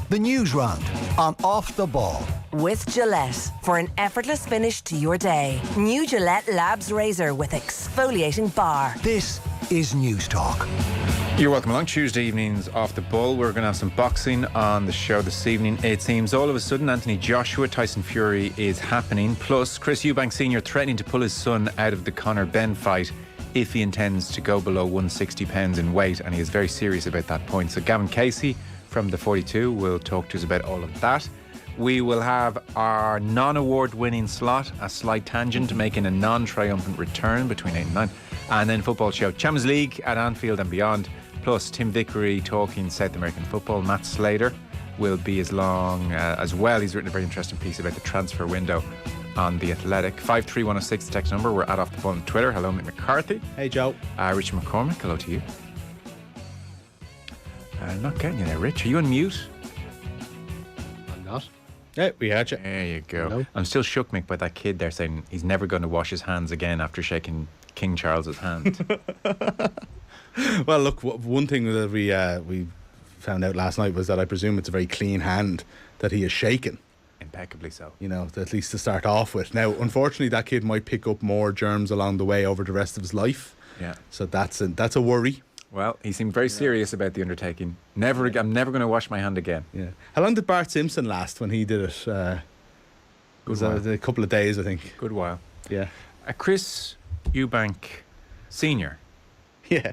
The Newsround on Off the Ball. With Gillette, for an effortless finish to your day. New Gillette Labs Razor with exfoliating bar. This is News Talk. You're welcome along. Tuesday evenings Off the Ball. We're going to have some boxing on the show this evening. It seems all of a sudden Anthony Joshua, Tyson Fury is happening. Plus, Chris Eubank Sr. threatening to pull his son out of the Conor Benn fight if he intends to go below 160 pounds in weight, and he is very serious about that point. So Gavin Casey from the 42 will talk to us about all of that. We will have our non-award winning slot, a slight tangent, making a non-triumphant return between 8 and 9. And then football show, Champions League at Anfield and beyond. Plus Tim Vickery talking South American football. Matt Slater will be as long as well. He's written a very interesting piece about the transfer window on The Athletic. 53106, the text number. We're at Off the Ball on Twitter. Hello, Mick McCarthy. Hey, Joe. Richie McCormack, hello to you. Not getting you there, Rich. Are you on mute? I'm not. Yeah, we had you. There you go. Hello. I'm still shook, Mick, by that kid there saying he's never going to wash his hands again after shaking King Charles's hand. Well, look, one thing that we found out last night was that I presume it's a very clean hand that he is shaken. Impeccably so. You know, at least to start off with. Now, unfortunately, that kid might pick up more germs along the way over the rest of his life. Yeah. So that's a worry. Well, he seemed very serious about the undertaking. I'm never going to wash my hand again. Yeah. How long did Bart Simpson last when he did it? It was a couple of days, I think. Good while. Yeah. Chris Eubank Sr. Yeah.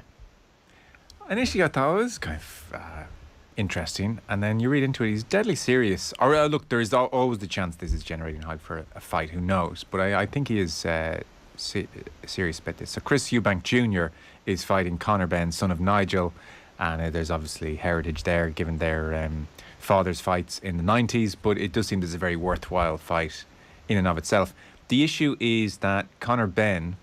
Initially, I thought it was kind of interesting, and then you read into it, he's deadly serious. Or look, there is always the chance this is generating hype for a fight. Who knows? But I think he is serious about this. So Chris Eubank Jr. is fighting Conor Benn, son of Nigel, and there's obviously heritage there, given their father's fights in the 90s. But it does seem there's a very worthwhile fight in and of itself. The issue is that Conor Benn,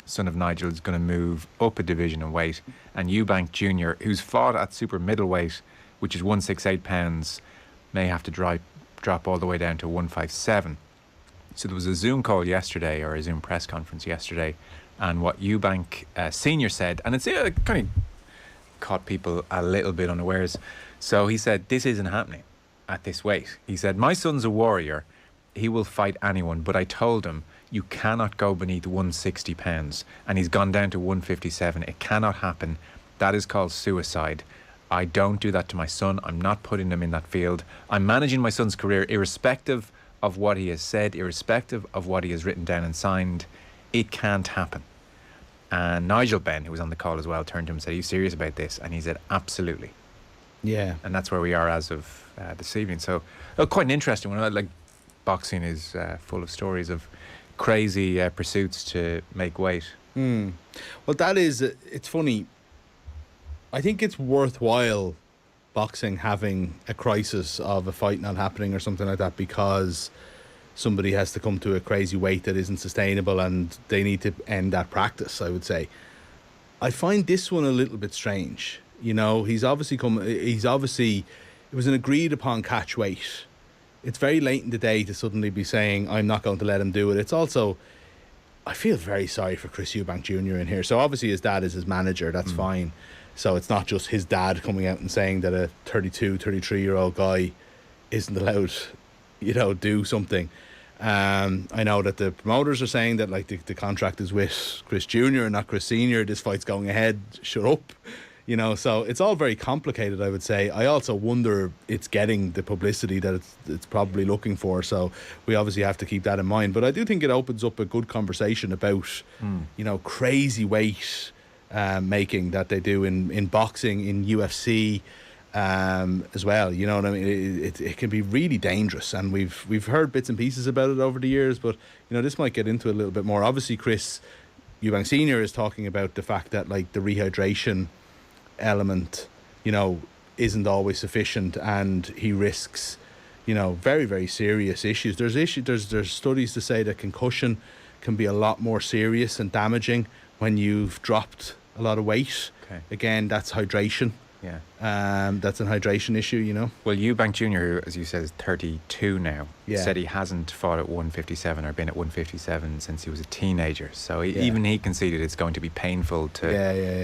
son of Nigel, is going to move up a division in weight, and Eubank Jr., who's fought at super middleweight, which is 168 pounds, may have to drop all the way down to 157. So there was a Zoom call yesterday, or a Zoom press conference yesterday, and what Eubank Sr. said, and it's kind of caught people a little bit unawares. So he said, this isn't happening at this weight. He said, my son's a warrior. He will fight anyone, but I told him, you cannot go beneath 160 pounds, and he's gone down to 157. It cannot happen. That is called suicide. I don't do that to my son. I'm not putting him in that field. I'm managing my son's career irrespective of what he has said, irrespective of what he has written down and signed. It can't happen. And Nigel Benn, who was on the call as well, turned to him and said, are you serious about this? And he said, absolutely. Yeah. And that's where we are as of this evening. So quite an interesting one. Like, boxing is full of stories of crazy pursuits to make weight. Well, that is, it's funny. I think it's worthwhile boxing having a crisis of a fight not happening or something like that, because somebody has to come to a crazy weight that isn't sustainable and they need to end that practice, I would say. I find this one a little bit strange. You know, it was an agreed upon catch weight. It's very late in the day to suddenly be saying, I'm not going to let him do it. It's also, I feel very sorry for Chris Eubank Jr. in here. So obviously his dad is his manager, that's fine. So it's not just his dad coming out and saying that a 32, 33-year-old guy isn't allowed, do something. I know that the promoters are saying that like the contract is with Chris Jr. and not Chris Sr. This fight's going ahead, shut up. So it's all very complicated, I would say. I also wonder it's getting the publicity that it's probably looking for. So we obviously have to keep that in mind. But I do think it opens up a good conversation about, crazy weight making that they do in boxing, in UFC as well. You know what I mean? It can be really dangerous, and we've heard bits and pieces about it over the years. But this might get into it a little bit more. Obviously, Chris Eubank Sr. is talking about the fact that like the rehydration element, isn't always sufficient, and he risks, very, very serious issues. There's studies to say that concussion can be a lot more serious and damaging when you've dropped a lot of weight. Okay. Again, that's hydration. Yeah. That's an hydration issue, you know. Well, Eubank Jr., who, as you said, is 32 now, Yeah. said he hasn't fought at 157 or been at 157 since he was a teenager. So Yeah. even he conceded it's going to be painful to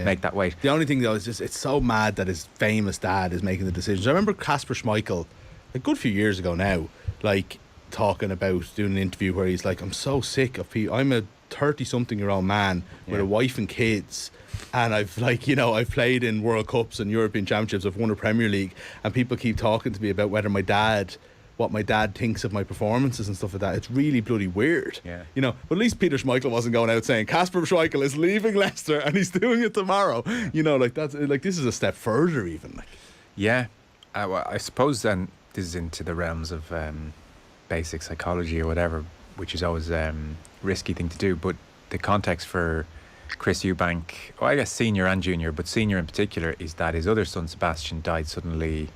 make that weight. The only thing though is just it's so mad that his famous dad is making the decisions. I remember Kasper Schmeichel, a good few years ago now, like talking about doing an interview where he's like, I'm so sick of people. I'm a 30-something-year-old man with a wife and kids, and I've I've played in World Cups and European Championships. I've won a Premier League, and people keep talking to me about what my dad thinks of my performances and stuff like that. It's really bloody weird. Yeah. You know, but at least Peter Schmeichel wasn't going out saying Kasper Schmeichel is leaving Leicester and he's doing it tomorrow. You know, like that's like this is a step further even. Like. Yeah. Well, I suppose then this is into the realms of basic psychology or whatever, which is always a risky thing to do. But the context for Chris Eubank, well, I guess senior and junior, but senior in particular, is that his other son Sebastian died suddenly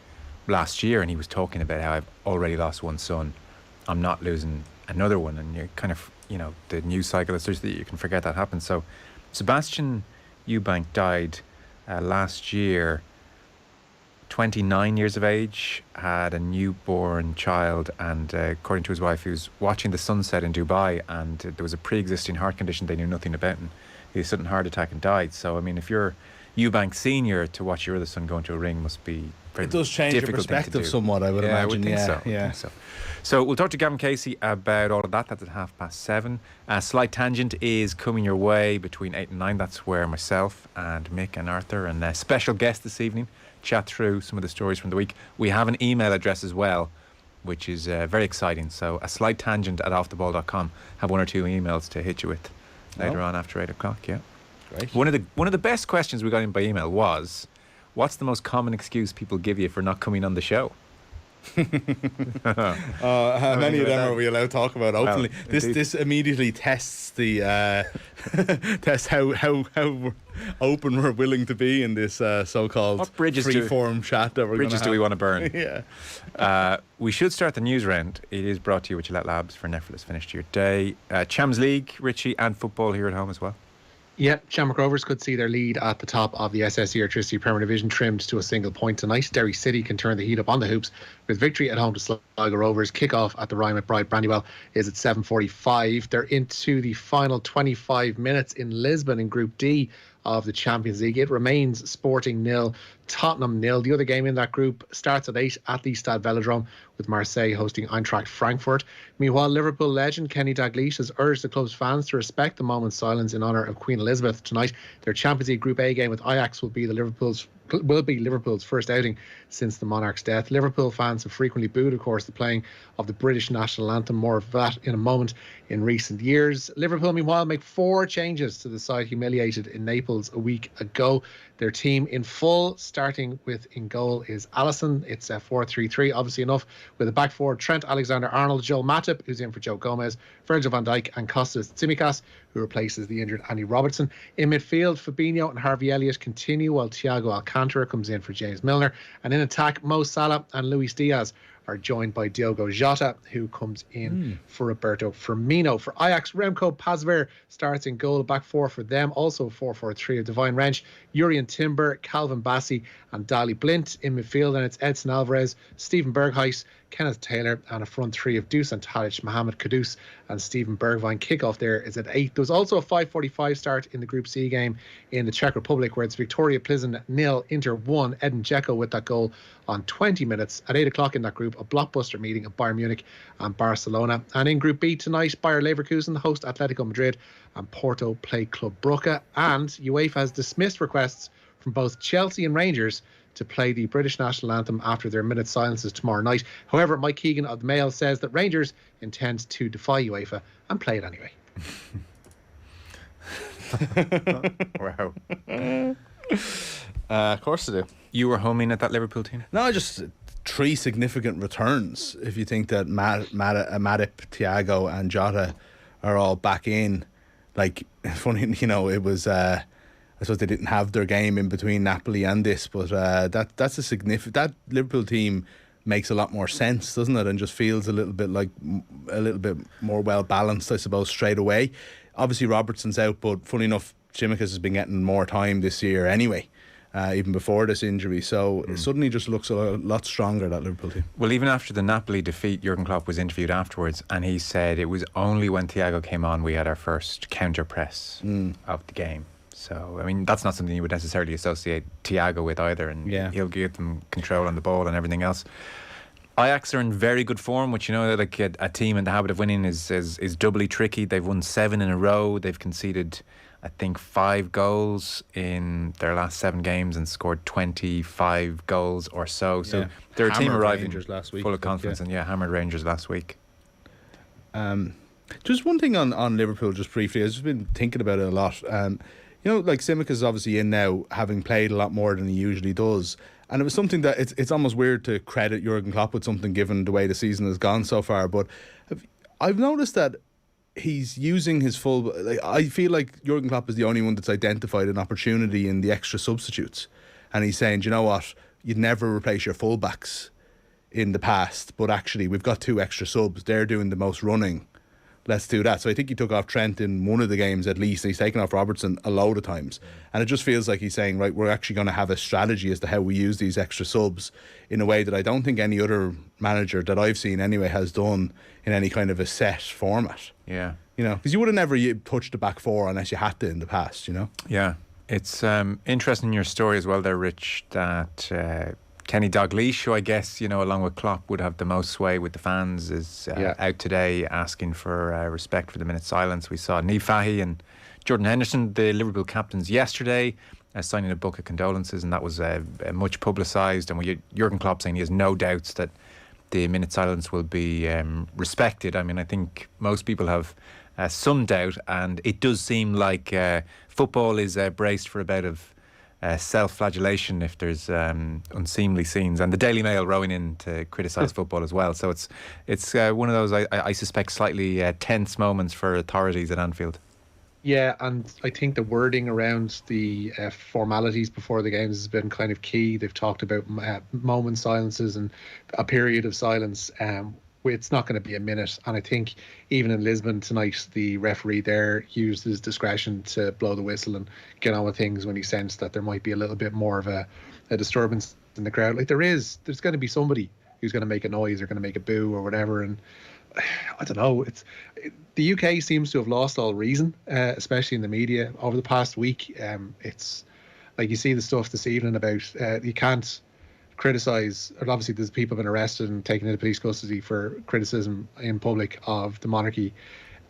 last year, and he was talking about how I've already lost one son, I'm not losing another one, and you're kind of, you know, the news cycle is such that you can forget that happened. So Sebastian Eubank died last year, 29 years of age, had a newborn child, and according to his wife, he was watching the sunset in Dubai, and there was a pre-existing heart condition they knew nothing about, and he had a sudden heart attack and died. So I mean, if you're Eubank senior, to watch your other son go into a ring must be very It does change your difficult thing to perspective do. somewhat, I would imagine. I would think so. Yeah. I think so. So we'll talk to Gavin Casey about all of that. That's at 7:30. Slight Tangent is coming your way between 8 and 9. That's where myself and Mick and Arthur and a special guest this evening chat through some of the stories from the week. We have an email address as well, which is very exciting. So a slight tangent at offtheball.com. Have one or two emails to hit you with later on after 8 o'clock. Yeah. Great. One of the best questions we got in by email was, what's the most common excuse people give you for not coming on the show? How many of them are we allowed to talk about openly? Well, this immediately tests the tests how open we're willing to be in this so-called What bridges free-form chat that we're Bridges do we want to burn? Yeah. We should start the news round. It is brought to you with Gillette Labs for an effortless finish to your day. Champions League, Richie, and football here at home as well. Yeah, Shamrock Rovers could see their lead at the top of the SSE Electricity Premier Division trimmed to a single point tonight. Derry City can turn the heat up on the hoops with victory at home to Sligo Rovers. Kick-off at the Ryan McBride Brandywell is at 7:45. They're into the final 25 minutes in Lisbon in Group D of the Champions League. It remains Sporting 0, Tottenham 0. The other game in that group starts at 8 at the Stade Velodrome, with Marseille hosting Eintracht Frankfurt. Meanwhile, Liverpool legend Kenny Dalglish has urged the club's fans to respect the moment's silence in honour of Queen Elizabeth tonight. Their Champions League Group A game with Ajax will be Liverpool's first outing since the Monarch's death. Liverpool fans have frequently booed, of course, the playing of the British national anthem. More of that in a moment. In recent years, Liverpool, meanwhile, make 4 changes to the side humiliated in Naples a week ago. Their team in full, starting with in goal is Alisson. It's a 4-3-3, obviously enough, with a back four Trent Alexander-Arnold, Joel Matip, who's in for Joe Gomez, Virgil van Dijk and Kostas Tsimikas, who replaces the injured Andy Robertson. In midfield, Fabinho and Harvey Elliott continue, while Thiago Alcantara comes in for James Milner. And in attack, Mo Salah and Luis Diaz are joined by Diogo Jota, who comes in for Roberto Firmino. For Ajax, Remco Pasveer starts in goal. Back four for them, also 4-4-3 of Divine Wrench, Jurrien Timber, Calvin Bassey and Dali Blint. In midfield, and it's Edson Alvarez, Stephen Berghuis, Kenneth Taylor, and a front three of Dusan Tadic, Mohamed Kudus and Stephen Bergwijn. Kickoff there is at 8. There was also a 5:45 start in the Group C game in the Czech Republic, where it's Victoria Plzeň 0, Inter 1. Edin Dzeko with that goal on 20 minutes. At 8 o'clock in that group, a blockbuster meeting of Bayern Munich and Barcelona. And in Group B tonight, Bayer Leverkusen host Atletico Madrid and Porto play Club Brugge. And UEFA has dismissed requests from both Chelsea and Rangers to play the British national anthem after their minute silences tomorrow night. However, Mike Keegan of the Mail says that Rangers intend to defy UEFA and play it anyway. Wow. Of course they do. You were homing at that Liverpool team? No, just 3 significant returns. If you think that Matip, Thiago and Jota are all back in, like, funny, you know, it was I suppose they didn't have their game in between Napoli and this, but that's a significant. That Liverpool team makes a lot more sense, doesn't it? And just feels a little bit more well balanced, I suppose, straight away. Obviously Robertson's out, but funny enough, Tsimikas has been getting more time this year anyway. even before this injury. So it suddenly just looks a lot stronger, that Liverpool team. Well, even after the Napoli defeat, Jurgen Klopp was interviewed afterwards, and he said it was only when Thiago came on we had our first counter press of the game. So, I mean, that's not something you would necessarily associate Thiago with either, and he'll give them control on the ball and everything else. Ajax are in very good form, which, you know, like a team in the habit of winning is doubly tricky. They've won 7 in a row. They've conceded, I think, 5 goals in their last 7 games and scored 25 goals or so. So they're a team arriving full of confidence, and hammered Rangers last week. Just one thing on Liverpool, just briefly. I've just been thinking about it a lot. You know, like Simic is obviously in now, having played a lot more than he usually does. And it was something that it's almost weird to credit Jurgen Klopp with something given the way the season has gone so far. But I've noticed that he's using his full... Like, I feel like Jurgen Klopp is the only one that's identified an opportunity in the extra substitutes. And he's saying, do you know what? You'd never replace your fullbacks in the past, but actually we've got 2 extra subs. They're doing the most running. Let's do that. So I think he took off Trent in one of the games at least. He's taken off Robertson a load of times. And it just feels like he's saying, right, we're actually going to have a strategy as to how we use these extra subs in a way that I don't think any other manager that I've seen anyway has done in any kind of a set format. Yeah. You know, because you would have never touched the back 4 unless you had to in the past, you know? Yeah. It's interesting in your story as well there, Rich, that Kenny Dalglish, who I guess, you know, along with Klopp would have the most sway with the fans, is out today asking for respect for the minute's silence. We saw Niamh Fahey and Jordan Henderson, the Liverpool captains, yesterday signing a book of condolences, and that was much publicised. And with Jurgen Klopp saying he has no doubts that the minute's silence will be respected. I mean, I think most people have some doubt, and it does seem like football is braced for a bout of self-flagellation if there's unseemly scenes, and the Daily Mail rowing in to criticise football as well. So it's one of those I suspect slightly tense moments for authorities at Anfield. Yeah, and I think the wording around the formalities before the games has been kind of key. They've talked about moment silences and a period of silence. It's not going to be a minute. And I think even in Lisbon tonight, the referee there used his discretion to blow the whistle and get on with things when he sensed that there might be a little bit more of a disturbance in the crowd. Like there's going to be somebody who's going to make a noise or going to make a boo or whatever. And I don't know. The UK seems to have lost all reason, especially in the media over the past week. It's like you see the stuff this evening about you can't criticise, or obviously there's people been arrested and taken into police custody for criticism in public of the monarchy,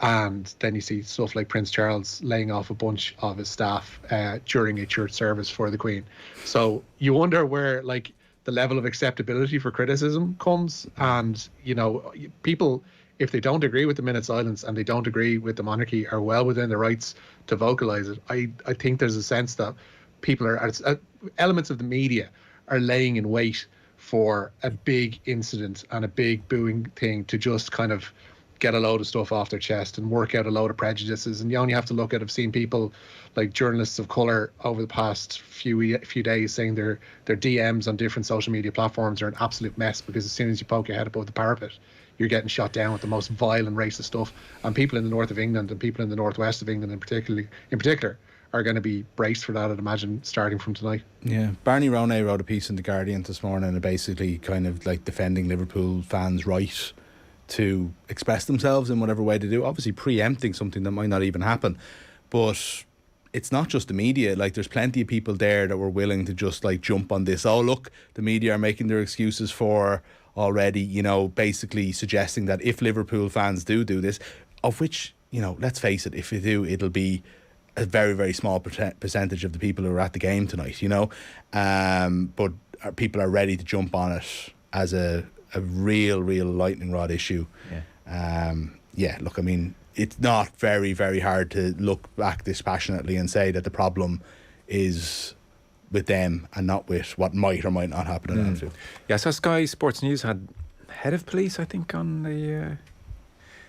and then you see stuff like Prince Charles laying off a bunch of his staff during a church service for the Queen. So you wonder where like the level of acceptability for criticism comes, and you know, people, if they don't agree with the minute silence and they don't agree with the monarchy, are well within their rights to vocalise it. I think there's a sense that people are elements of the media are laying in wait for a big incident and a big booing thing to just kind of get a load of stuff off their chest and work out a load of prejudices. And you only have to look at, I've seen people like journalists of colour over the past few days saying their DMs on different social media platforms are an absolute mess, because as soon as you poke your head above the parapet, you're getting shot down with the most vile and racist stuff. And people in the north of England and people in the northwest of England in particular are going to be braced for that, I'd imagine, starting from tonight. Yeah, Barney Ronay wrote a piece in The Guardian this morning, basically kind of like defending Liverpool fans' right to express themselves in whatever way they do, obviously preempting something that might not even happen. But it's not just the media. Like, there's plenty of people there that were willing to just like jump on this. Oh, look, the media are making their excuses for already, you know, basically suggesting that if Liverpool fans do this, of which, you know, let's face it, if they do, it'll be a very, very small percentage of the people who are at the game tonight, you know. But people are ready to jump on it as a real lightning rod issue. Look, I mean, it's not very, very hard to look back dispassionately and say that the problem is with them and not with what might or might not happen in Anfield. Yeah, so Sky Sports News had head of police, I think, on the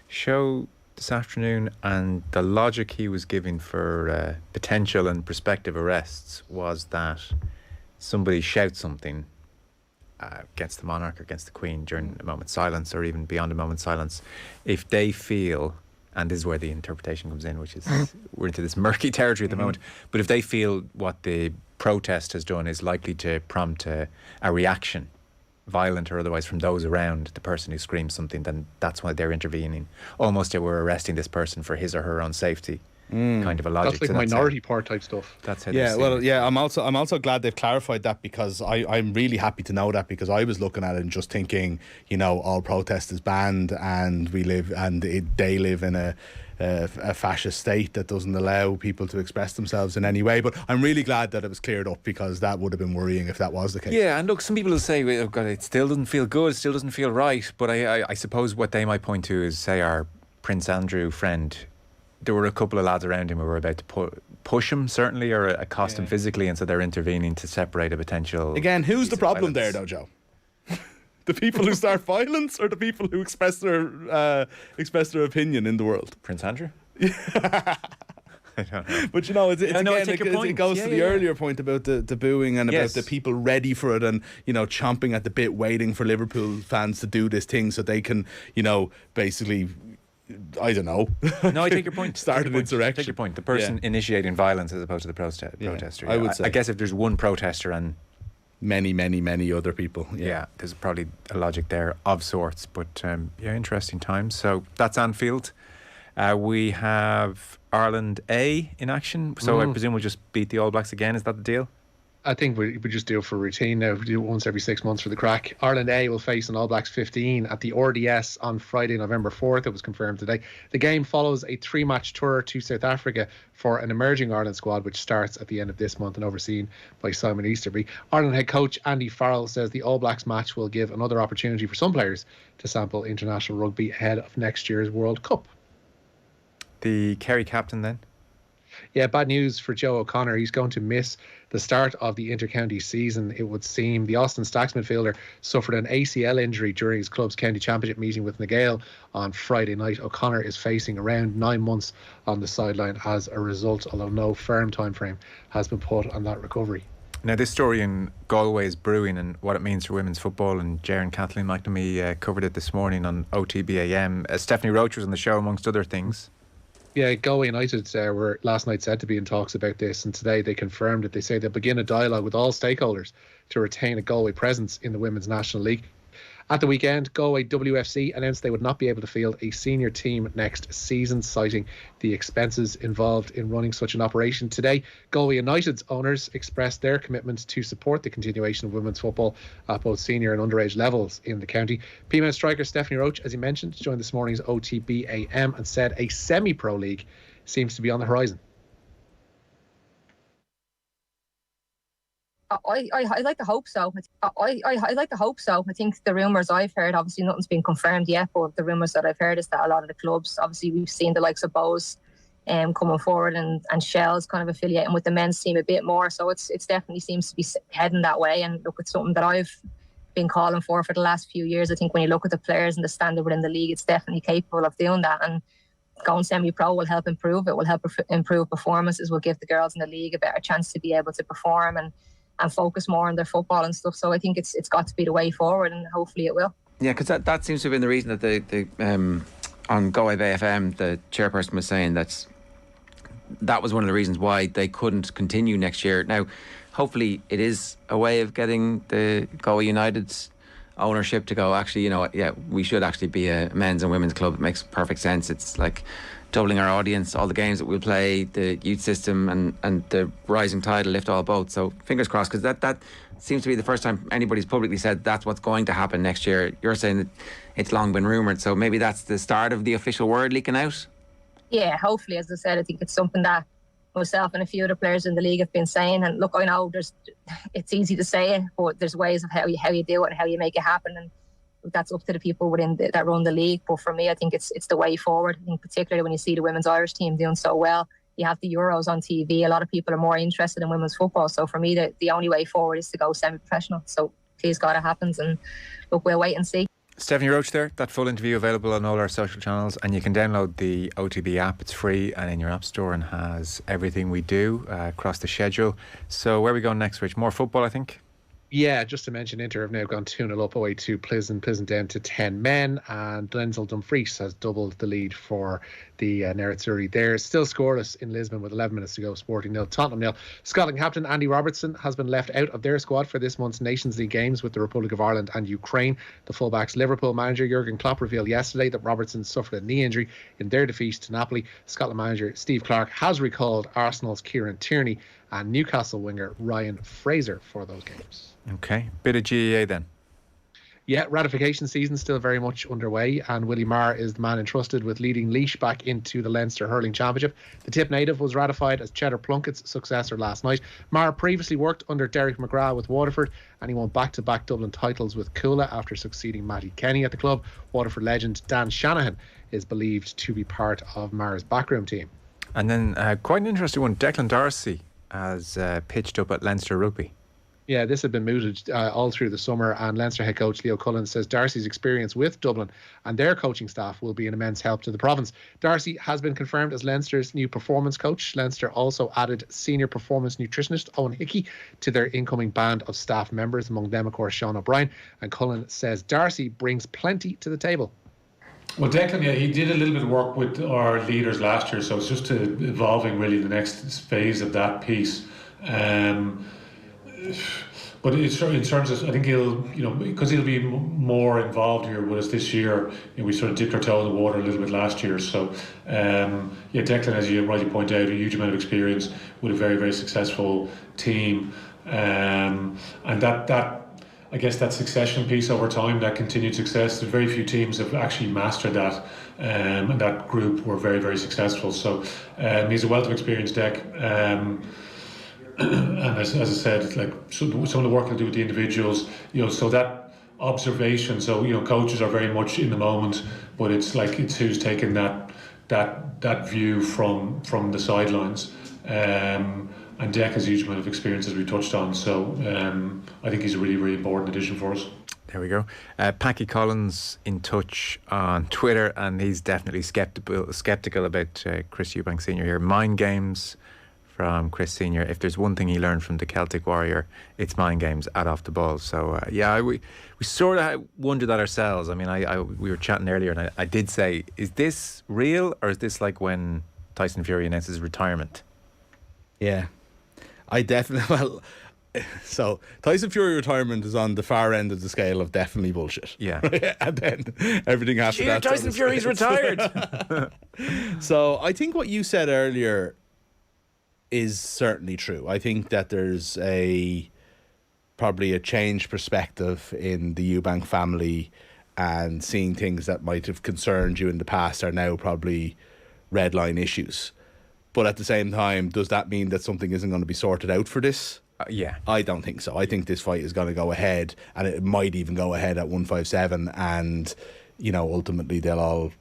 show this afternoon, and the logic he was giving for potential and prospective arrests was that somebody shouts something against the monarch or against the Queen during a moment's silence, or even beyond a moment's silence, if they feel, and this is where the interpretation comes in, which is we're into this murky territory at the moment, but if they feel what the protest has done is likely to prompt a reaction, violent or otherwise, from those around the person who screams something, then that's why they're intervening. Almost they were arresting this person for his or her own safety. Kind of a logic. That's like minority part type stuff. That's how. Yeah, well, yeah. I'm also glad they've clarified that, because I'm really happy to know that, because I was looking at it and just thinking, all protest is banned, and they live in a fascist state that doesn't allow people to express themselves in any way. But I'm really glad that it was cleared up, because that would have been worrying if that was the case. Yeah, and look, some people will say, "Oh God, it still doesn't feel good, still doesn't feel right." But I suppose what they might point to is, say, our Prince Andrew friend. There were a couple of lads around him who were about to push him, certainly, or accost him physically, and so they're intervening to separate a potential. Again, who's the problem violence. there, though, Joe? The people who start violence, or the people who express their opinion in the world? Prince Andrew? I don't know. But it goes to the earlier point about the booing and about the people ready for it, and chomping at the bit, waiting for Liverpool fans to do this thing so they can basically, I don't know. No, I take your point. Start an insurrection. Take your point. The person initiating violence as opposed to the protester. I would say. I guess if there's one protester and many other people. Yeah, there's probably a logic there of sorts. But interesting times. So that's Anfield. We have Ireland A in action. So I presume we'll just beat the All Blacks again. Is that the deal? I think we just do it for routine now. We do it once every 6 months for the crack. Ireland A will face an All Blacks 15 at the RDS on Friday, November 4th. It was confirmed today. The game follows a 3-match tour to South Africa for an emerging Ireland squad, which starts at the end of this month and overseen by Simon Easterby. Ireland head coach Andy Farrell says the All Blacks match will give another opportunity for some players to sample international rugby ahead of next year's World Cup. The Kerry captain then? Yeah, bad news for Joe O'Connor. He's going to miss the start of the inter-county season, it would seem. The Austin Stacks midfielder suffered an ACL injury during his club's county championship meeting with Nagale on Friday night. O'Connor is facing around 9 months on the sideline as a result, although no firm time frame has been put on that recovery. Now, this story in Galway is brewing, and what it means for women's football, and Ger and Kathleen McNamee covered it this morning on OTB AM. Stephanie Roach was on the show, amongst other things. Yeah, Galway United were last night said to be in talks about this, and today they confirmed it. They say they'll begin a dialogue with all stakeholders to retain a Galway presence in the Women's National League. At the weekend, Galway WFC announced they would not be able to field a senior team next season, citing the expenses involved in running such an operation. Today, Galway United's owners expressed their commitment to support the continuation of women's football at both senior and underage levels in the county. P-Man striker Stephanie Roach, as he mentioned, joined this morning's OTB AM and said a semi-pro league seems to be on the horizon. I like to hope so. I like to hope so. I think the rumours I've heard, obviously nothing's been confirmed yet, but the rumours that I've heard is that a lot of the clubs, obviously we've seen the likes of Bowes coming forward and Shell's kind of affiliating with the men's team a bit more. So it's definitely seems to be heading that way. And look, it's something that I've been calling for the last few years. I think when you look at the players and the standard within the league, it's definitely capable of doing that. And going semi-pro will help improve it, will help improve performances, will give the girls in the league a better chance to be able to perform and focus more on their football and stuff. So I think it's got to be the way forward, and hopefully it will. Yeah, because that seems to have been the reason that the on Galway Bay FM, the chairperson was saying that was one of the reasons why they couldn't continue next year. Now, hopefully it is a way of getting the Galway United's ownership to go, actually, we should actually be a men's and women's club. It makes perfect sense. It's like doubling our audience, all the games that we'll play, the youth system and the rising tide will lift all boats. So fingers crossed, because that seems to be the first time anybody's publicly said that's what's going to happen next year. You're saying that it's long been rumoured, so maybe that's the start of the official word leaking out? Yeah, hopefully. As I said, I think it's something that myself and a few other players in the league have been saying. And look, I know it's easy to say it, but there's ways of how you do it and how you make it happen, and that's up to the people that run the league. But for me, I think it's the way forward. I think particularly when you see the women's Irish team doing so well, you have the Euros on TV. A lot of people are more interested in women's football. So for me, the only way forward is to go semi-professional. So please God it happens, and look, we'll wait and see. Stephanie Roach there. That full interview available on all our social channels, and you can download the OTB app. It's free and in your app store, and has everything we do across the schedule. So where are we going next, Rich? More football, I think? Yeah, just to mention, Inter have now gone 2-0 up away to Pleasant down to 10 men, and Glenzel Dumfries has doubled the lead for the Nerazzurri. They're still scoreless in Lisbon with 11 minutes to go. Sporting 0, Tottenham 0. Scotland captain Andy Robertson has been left out of their squad for this month's Nations League games with the Republic of Ireland and Ukraine. The fullbacks Liverpool manager Jurgen Klopp revealed yesterday that Robertson suffered a knee injury in their defeat to Napoli. Scotland manager Steve Clarke has recalled Arsenal's Kieran Tierney and Newcastle winger Ryan Fraser for those games. Okay, bit of GEA then. Yeah, ratification season still very much underway, and Willie Marr is the man entrusted with leading Laois back into the Leinster Hurling Championship. The Tip native was ratified as Cheddar Plunkett's successor last night. Marr previously worked under Derek McGrath with Waterford, and he won back-to-back Dublin titles with Coola after succeeding Matty Kenny at the club. Waterford legend Dan Shanahan is believed to be part of Marr's backroom team. And then quite an interesting one, Declan Darcy has pitched up at Leinster Rugby. Yeah, this had been mooted all through the summer, and Leinster head coach Leo Cullen says Darcy's experience with Dublin and their coaching staff will be an immense help to the province. Darcy has been confirmed as Leinster's new performance coach. Leinster also added senior performance nutritionist Owen Hickey to their incoming band of staff members, among them, of course, Sean O'Brien. And Cullen says Darcy brings plenty to the table. Well, Declan, yeah, he did a little bit of work with our leaders last year, so it's just evolving really the next phase of that piece. But in terms of, I think he'll, because he'll be more involved here with us this year. We sort of dipped our toe in the water a little bit last year. So, Declan, as you rightly point out, a huge amount of experience with a very, very successful team, and that I guess that succession piece over time, that continued success. Very few teams have actually mastered that, and that group were very, very successful. So, he's a wealth of experience, Dec. And as I said, like some of the work he'll do with the individuals, so that observation. So coaches are very much in the moment, but it's who's taking that view from the sidelines. And Dec has a huge amount of experience, as we touched on. So I think he's a really, really important addition for us. There we go. Packy Collins in touch on Twitter, and he's definitely skeptical about Chris Eubank Senior here. Mind games from Chris Senior. If there's one thing he learned from the Celtic Warrior, it's mind games at off the ball. So we sort of wondered that ourselves. I mean, we were chatting earlier, and I did say, is this real, or is this like when Tyson Fury announces retirement? Yeah, I definitely. So Tyson Fury retirement is on the far end of the scale of definitely bullshit. Yeah. And then everything after that. Tyson Fury's retired. So I think what you said earlier is certainly true. I think that there's probably a changed perspective in the Eubank family, and seeing things that might have concerned you in the past are now probably red line issues. But at the same time, does that mean that something isn't going to be sorted out for this? Yeah. I don't think so. I think this fight is going to go ahead, and it might even go ahead at 157, and ultimately they'll all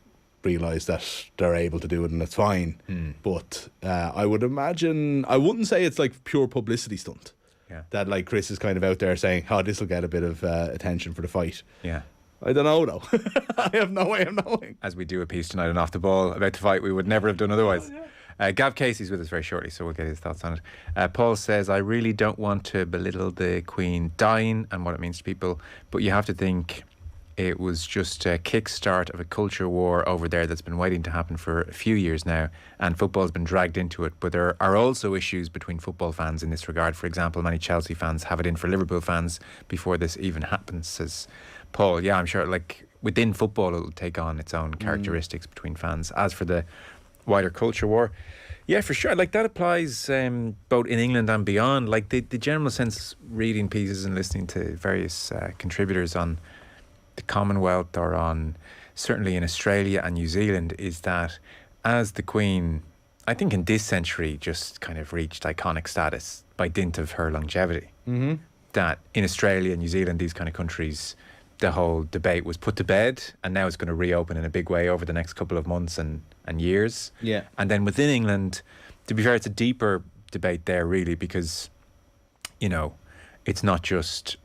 realise that they're able to do it and it's fine. But I would imagine, I wouldn't say it's like pure publicity stunt. Yeah. That like Chris is kind of out there saying, this will get a bit of attention for the fight. Yeah. I don't know though. I have no way of knowing. As we do a piece tonight on Off the Ball about the fight we would never have done otherwise. Gav Casey's with us very shortly, so we'll get his thoughts on it. Paul says, I really don't want to belittle the Queen dying and what it means to people, but you have to think it was just a kickstart of a culture war over there that's been waiting to happen for a few years now, and football's been dragged into it. But there are also issues between football fans in this regard. For example, many Chelsea fans have it in for Liverpool fans before this even happens, says Paul. Yeah, I'm sure within football it'll take on its own characteristics between fans. As for the wider culture war, yeah, for sure. That applies both in England and beyond. The general sense, reading pieces and listening to various contributors on the Commonwealth or on certainly in Australia and New Zealand, is that as the Queen, I think in this century, just kind of reached iconic status by dint of her longevity, that in Australia and New Zealand, these kind of countries, the whole debate was put to bed, and now it's going to reopen in a big way over the next couple of months and years. Yeah. And then within England, to be fair, it's a deeper debate there really, because it's not just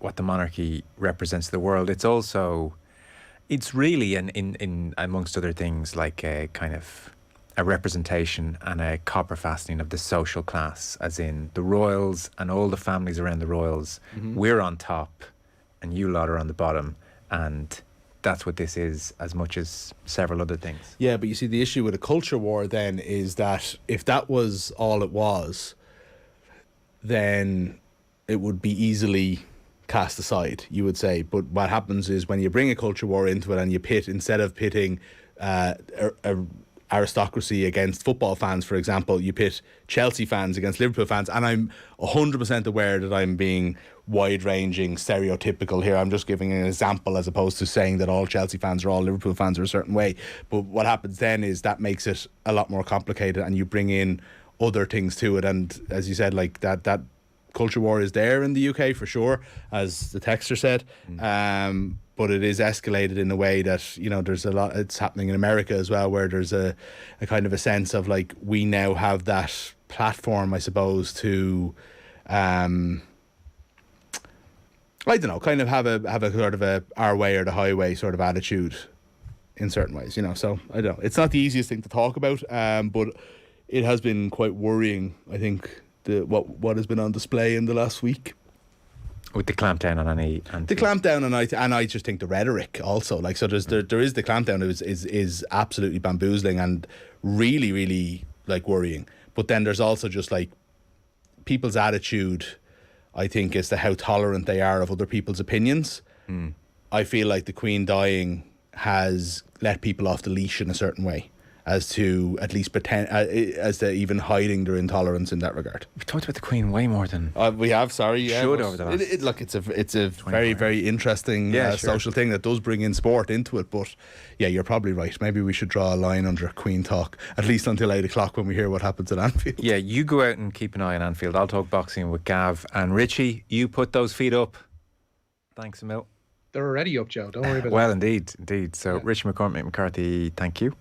what the monarchy represents to the world, it's really in amongst other things like a kind of a representation and a copper fastening of the social class, as in the royals and all the families around the royals. We're on top and you lot are on the bottom, and that's what this is, as much as several other things. Yeah, but you see, the issue with a culture war then is that if that was all it was, then it would be easily cast aside, you would say. But what happens is when you bring a culture war into it and you pit, instead of pitting aristocracy against football fans, for example, you pit Chelsea fans against Liverpool fans. And I'm 100% aware that I'm being wide-ranging, stereotypical here. I'm just giving an example as opposed to saying that all Chelsea fans or all Liverpool fans are a certain way. But what happens then is that makes it a lot more complicated, and you bring in other things to it. And as you said, like that culture war is there in the UK for sure, as the texter said. But it is escalated in a way that, you know, there's a lot, it's happening in America as well, where there's a kind of a sense of like, we now have that platform, I suppose, to I don't know, kind of have a sort of a our way or the highway sort of attitude in certain ways, you know. So I don't know, it's not the easiest thing to talk about, but it has been quite worrying, I think, what has been on display in the last week. With the clampdown on any... The clampdown, and I just think the rhetoric also. Like, so there is the clampdown is absolutely bamboozling and really, really, like, worrying. But then there's also just, like, people's attitude, I think, as to how tolerant they are of other people's opinions. I feel like the Queen dying has let people off the leash in a certain way, as to at least pretend, as to even hiding their intolerance in that regard. We've talked about the Queen way more than we have. Sorry, yeah, should over the last. Look, it's a very, very interesting social thing that does bring in sport into it. But yeah, you're probably right. Maybe we should draw a line under Queen talk, at least until 8 o'clock when we hear what happens at Anfield. Yeah, you go out and keep an eye on Anfield. I'll talk boxing with Gav and Richie. You put those feet up. Thanks, Emil. They're already up, Joe. Don't worry about that. Well, indeed. So, Richie, McCormack, McCarthy, thank you.